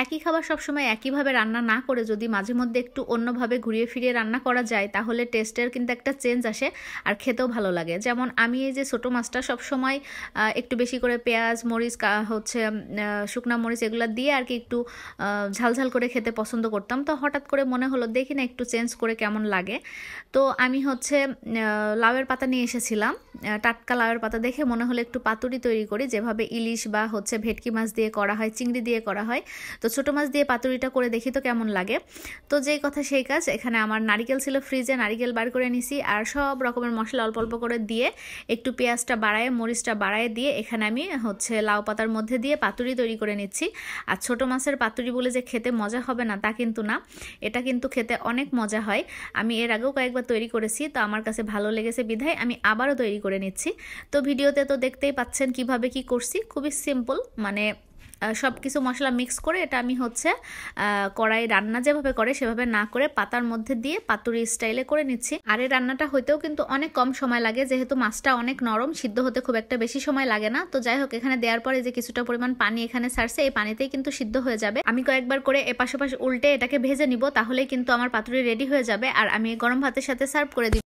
একই খাবার সবসময় একইভাবে রান্না না করে যদি মাঝে মধ্যে একটু অন্যভাবে ঘুরিয়ে ফিরিয়ে রান্না করা যায় তাহলে টেস্টের কিন্তু একটা চেঞ্জ আসে আর খেতেও ভালো লাগে। যেমন আমি এই যে ছোটো মাছটা সবসময় একটু বেশি করে পেঁয়াজ মরিচ হচ্ছে শুকনা মরিচ এগুলো দিয়ে আর কি একটু ঝালঝাল করে খেতে পছন্দ করতাম। তো হঠাৎ করে মনে হলো দেখি না একটু চেঞ্জ করে কেমন লাগে। তো আমি হচ্ছে লাউয়ের পাতা নিয়ে এসেছিলাম, টাটকা লাউয়ের পাতা দেখে মনে হলো একটু পাতুরি তৈরি করি, যেভাবে ইলিশ বা হচ্ছে ভেটকি মাছ দিয়ে করা হয়, চিংড়ি দিয়ে করা হয়। তো ছোটো মাছ দিয়ে পাতুরিটা করে দেখি তো কেমন লাগে। তো যেই কথা সেই কাজ, এখানে আমার নারিকেল ছিল ফ্রিজে, নারিকেল বার করে নিছি আর সব রকমের মশলা অল্প অল্প করে দিয়ে একটু পেঁয়াজটা বাড়ায় মরিচটা বাড়ায় দিয়ে এখানে আমি হচ্ছে লাউ পাতার মধ্যে দিয়ে পাতুরি তৈরি করে নিচ্ছি। আর ছোটো মাছের পাতুরি বলে যে খেতে মজা হবে না তা কিন্তু না, এটা কিন্তু খেতে অনেক মজা হয়। আমি এর আগেও কয়েকবার তৈরি করেছি, তো আমার কাছে ভালো লেগেছে বিধায় আমি আবারও তৈরি করে নিচ্ছি। তো ভিডিওতে তো দেখতেই পাচ্ছেন কিভাবে কি করছি, খুবই সিম্পল, মানে সব কিছু মশলা মিক্স করে এটা আমি হচ্ছে কড়াই রান্না যেভাবে করে সেভাবে না করে পাতার মধ্যে দিয়ে পাতুরি স্টাইলে করে নিচ্ছি। আর এই রান্নাটা হইতেও কিন্তু অনেক কম সময় লাগে, যেহেতু মাছটা অনেক নরম, সিদ্ধ হতে খুব একটা বেশি সময় লাগে না। তো যাই হোক, এখানে দেওয়ার পরে যে কিছুটা পরিমাণ পানি এখানে ছাড়ছে, এই পানিতেই কিন্তু সিদ্ধ হয়ে যাবে। আমি কয়েকবার করে এপাশ ওপাশ উল্টে এটাকে ভেজে নিব, তাহলেই কিন্তু আমার পাতুরি রেডি হয়ে যাবে আর আমি গরম ভাতের সাথে সার্ভ করে দিব।